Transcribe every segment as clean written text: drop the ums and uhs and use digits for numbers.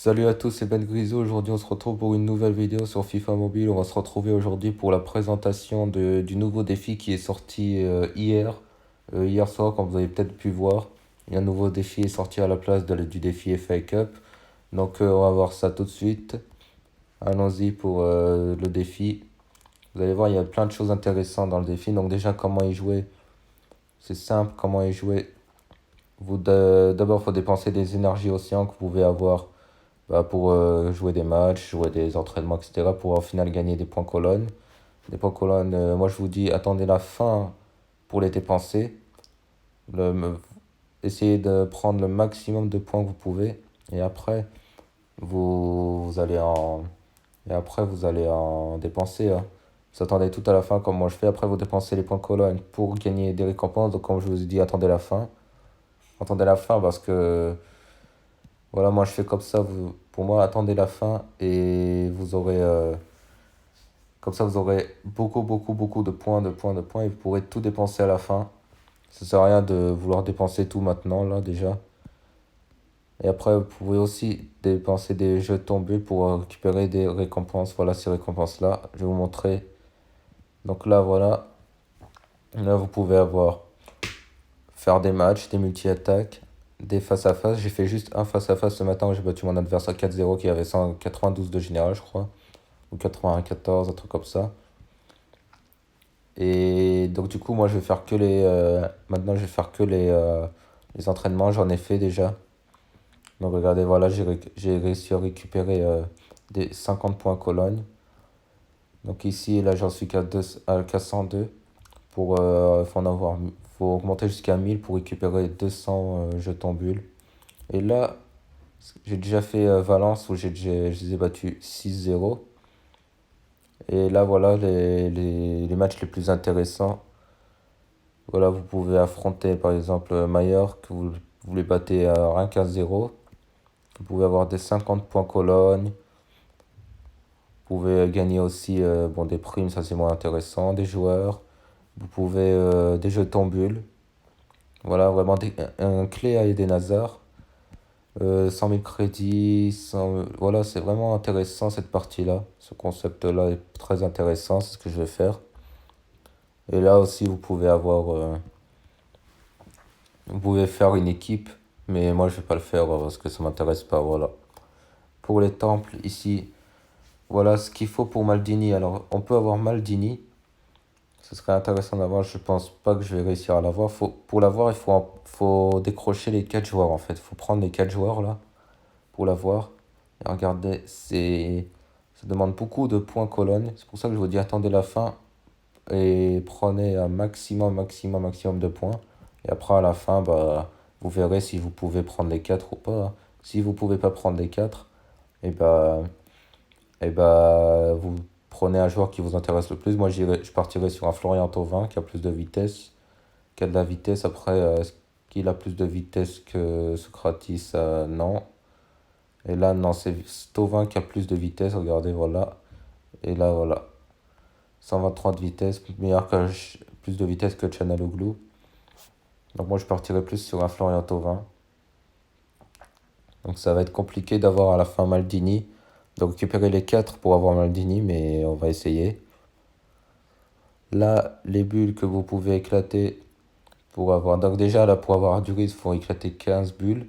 Salut à tous, c'est Ben Grisou. Aujourd'hui, on se retrouve pour une nouvelle vidéo sur FIFA Mobile. On va se retrouver aujourd'hui pour la présentation du nouveau défi qui est sorti hier soir, comme vous avez peut-être pu voir. Un nouveau défi est sorti à la place du défi FA Cup. Donc, on va voir ça tout de suite. Allons-y pour le défi. Vous allez voir, il y a plein de choses intéressantes dans le défi. Donc, déjà, comment y jouer? C'est simple, comment y jouer? D'abord, il faut dépenser des énergies océan que vous pouvez avoir pour jouer des matchs, jouer des entraînements, etc. pour au final gagner des points colonnes. Des points colonnes, moi je vous dis, attendez la fin pour les dépenser. Le, me- Essayez de prendre le maximum de points que vous pouvez. Et après, vous allez en dépenser, hein. Vous attendez tout à la fin comme moi je fais. Après, vous dépensez les points colonnes pour gagner des récompenses. Donc comme je vous ai dit, attendez la fin. Attendez la fin parce que voilà, moi je fais comme ça. Pour moi, attendez la fin et vous aurez comme ça, vous aurez beaucoup, beaucoup, beaucoup de points, et vous pourrez tout dépenser à la fin. Ça sert à rien de vouloir dépenser tout maintenant, là, déjà. Et après, vous pouvez aussi dépenser des jetons bulles pour récupérer des récompenses. Voilà ces récompenses-là. Je vais vous montrer. Donc là, voilà. Là, vous pouvez faire des matchs, des multi-attaques, des face-à-face. J'ai fait juste un face-à-face ce matin où j'ai battu mon adversaire 4-0 qui avait 192 de général, je crois. Ou 94, un truc comme ça. Et donc du coup, moi, je vais faire que maintenant, je vais faire que les entraînements. J'en ai fait déjà. Donc regardez, voilà, j'ai réussi à récupérer des 50 points Cologne. Donc ici, là, j'en suis qu'à 102. Faut augmenter jusqu'à 1000 pour récupérer 200 jetons bulles. Et là, j'ai déjà fait Valence où je les ai battus 6-0. Et là, voilà les matchs les plus intéressants. Voilà, vous pouvez affronter par exemple Mallorca, vous les battez à rien qu'à 0. Vous pouvez avoir des 50 points Cologne. Vous pouvez gagner aussi bon, des primes, ça c'est moins intéressant, des joueurs. Vous pouvez des jetons bulles. Voilà, vraiment un clé à Eden Hazard. 100 000 crédits. Voilà, c'est vraiment intéressant cette partie-là. Ce concept-là est très intéressant, c'est ce que je vais faire. Et là aussi, vous pouvez faire une équipe, mais moi je vais pas le faire parce que ça m'intéresse pas, voilà. Pour les temples, ici, voilà ce qu'il faut pour Maldini. Alors, on peut avoir Maldini, ce serait intéressant d'avoir, je pense pas que je vais réussir à l'avoir. Pour l'avoir, faut décrocher les 4 joueurs en fait. Il faut prendre les 4 joueurs là pour l'avoir. Et regardez, ça demande beaucoup de points colonne. C'est pour ça que je vous dis attendez la fin et prenez un maximum, maximum, maximum de points. Et après, à la fin, bah, vous verrez si vous pouvez prendre les 4 ou pas, hein. Si vous pouvez pas prendre les 4, et bah, vous prenez un joueur qui vous intéresse le plus. Moi, je partirais sur un Florian Thauvin qui a plus de vitesse, qui a de la vitesse. Après, est-ce qu'il a plus de vitesse que Socrates? Non. Et là, non, c'est Thauvin qui a plus de vitesse. Regardez, voilà. Et là, voilà. 123 de vitesse, plus de vitesse que Çalhanoğlu. Donc moi, je partirais plus sur un Florian Thauvin. Donc ça va être compliqué d'avoir à la fin Maldini. De récupérer les 4 pour avoir Maldini, mais on va essayer. Là, les bulles que vous pouvez éclater pour avoir. Donc déjà, là, pour avoir du risque, il faut éclater 15 bulles.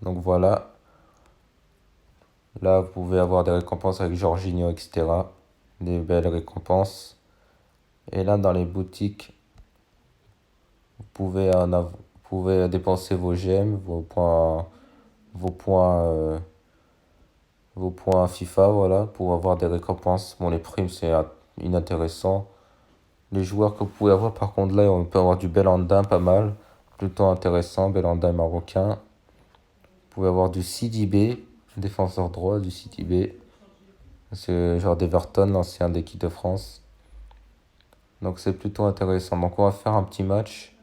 Donc voilà. Là, vous pouvez avoir des récompenses avec Jorginho, etc. Des belles récompenses. Et là, dans les boutiques, vous pouvez dépenser vos gemmes, vos points, euh, vos points FIFA, voilà, pour avoir des récompenses. Bon, les primes, c'est inintéressant. Les joueurs que vous pouvez avoir, par contre, là, on peut avoir du Belhanda, pas mal. Plutôt intéressant, Belhanda est marocain. Vous pouvez avoir du CDB, défenseur droit du CDB. C'est genre d'Everton, l'ancien d'équipe de France. Donc c'est plutôt intéressant. Donc on va faire un petit match.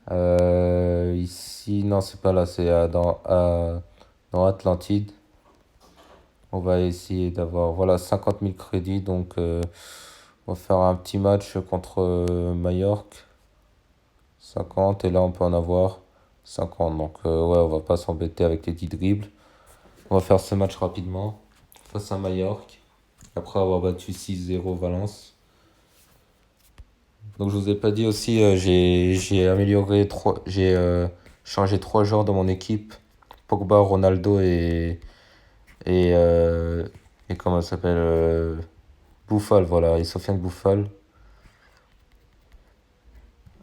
Ici, non, c'est pas là, c'est dans Atlantide. On va essayer d'avoir voilà, 50 000 crédits. Donc on va faire un petit match contre Majorque. 50 et là on peut en avoir 50. Donc, ouais, on va pas s'embêter avec les 10 dribbles. On va faire ce match rapidement face à Mallorca. Après avoir battu 6-0 Valence. Donc, je vous ai pas dit aussi, j'ai amélioré j'ai changé 3 joueurs dans mon équipe. Pogba, Ronaldo et, euh, et comment ça s'appelle Bouffal, voilà, et Sofiane Bouffal.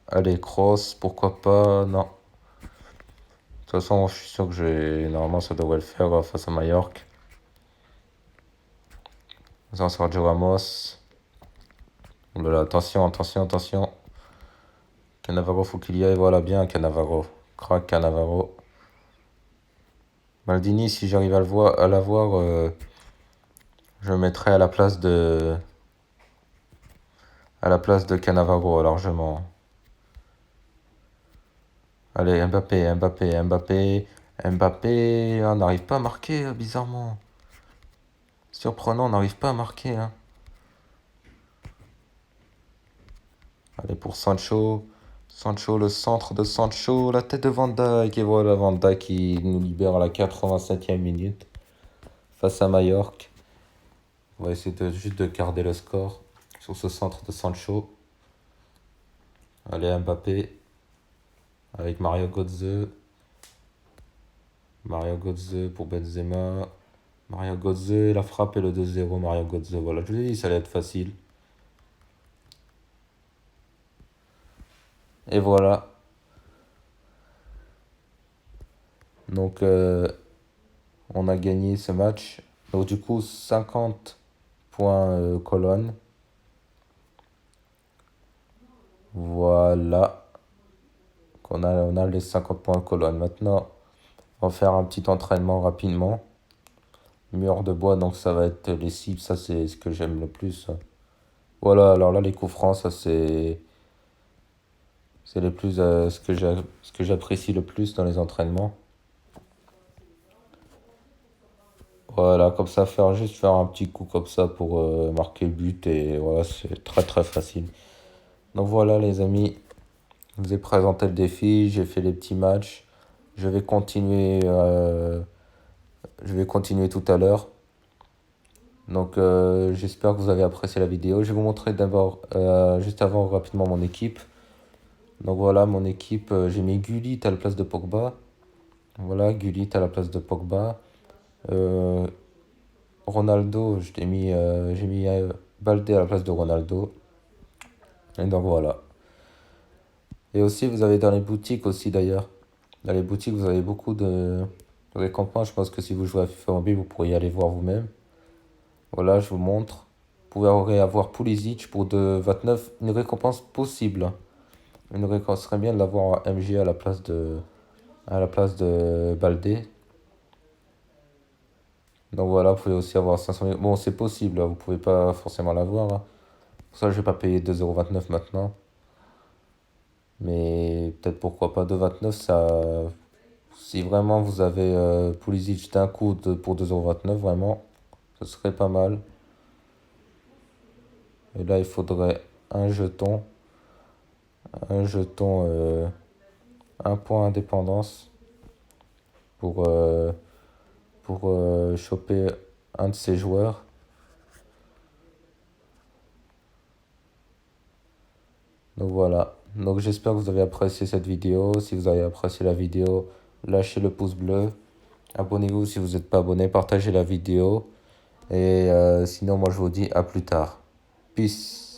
Allez, Cross, pourquoi pas? Non. De toute façon, je suis sûr que normalement, ça devrait le faire face à Mallorca. Sans Sergio Ramos. Oh là là, attention, attention, attention. Cannavaro, faut qu'il y aille. Voilà, bien, Cannavaro. Crac, Cannavaro. Maldini, si j'arrive à l'avoir, je le mettrai à la place de Cannavaro, largement. Allez, Mbappé, Mbappé, Mbappé, Mbappé. Ah, on n'arrive pas à marquer, bizarrement. Surprenant, on n'arrive pas à marquer, hein. Allez, pour Sancho. Sancho, le centre de Sancho, la tête de Van Dijk. Et voilà, Van Dijk qui nous libère à la 87e minute face à Mallorca. On va essayer juste de garder le score sur ce centre de Sancho. Allez, Mbappé avec Mario Götze. Mario Götze pour Benzema. Mario Götze, la frappe et le 2-0. Mario Götze, voilà, je vous ai dit, ça allait être facile. Et voilà. Donc, on a gagné ce match. Donc, du coup, 50 points colonne. Voilà. On a les 50 points colonne. Maintenant, on va faire un petit entraînement rapidement. Mur de bois, donc ça va être les cibles. Ça, c'est ce que j'aime le plus. Voilà, alors là, les coups francs, ça, c'est les plus, ce que j'apprécie le plus dans les entraînements. Voilà, comme ça, juste faire un petit coup comme ça pour marquer le but. Et voilà, c'est très très facile. Donc voilà, les amis. Je vous ai présenté le défi, j'ai fait les petits matchs. Je vais continuer, je vais continuer tout à l'heure. Donc j'espère que vous avez apprécié la vidéo. Je vais vous montrer d'abord, juste avant rapidement mon équipe. Donc voilà, mon équipe, j'ai mis Gullit à la place de Pogba. Voilà, Gullit à la place de Pogba. Euh, Ronaldo, j'ai mis Baldé à la place de Ronaldo. Et donc voilà. Et aussi, vous avez dans les boutiques aussi d'ailleurs. Dans les boutiques, vous avez beaucoup de récompenses. Je pense que si vous jouez à FIFA Mobile, vous pourriez aller voir vous-même. Voilà, je vous montre. Vous pouvez avoir Pulisic pour 2,29. Une récompense possible. Une récompense serait bien de l'avoir MG à la place de Baldé. Donc voilà, vous pouvez aussi avoir 500 000. Bon, c'est possible, vous pouvez pas forcément l'avoir, hein. Pour ça, je vais pas payer 2,29 € maintenant. Mais peut-être pourquoi pas 2,29 ça. Si vraiment vous avez Pulisic d'un coup pour 2,29 € vraiment, ce serait pas mal. Et là, il faudrait un jeton. Un jeton, un point indépendance pour, choper un de ces joueurs. Donc voilà. Donc j'espère que vous avez apprécié cette vidéo. Si vous avez apprécié la vidéo, lâchez le pouce bleu. Abonnez-vous si vous n'êtes pas abonné. Partagez la vidéo. Et sinon, moi je vous dis à plus tard. Peace.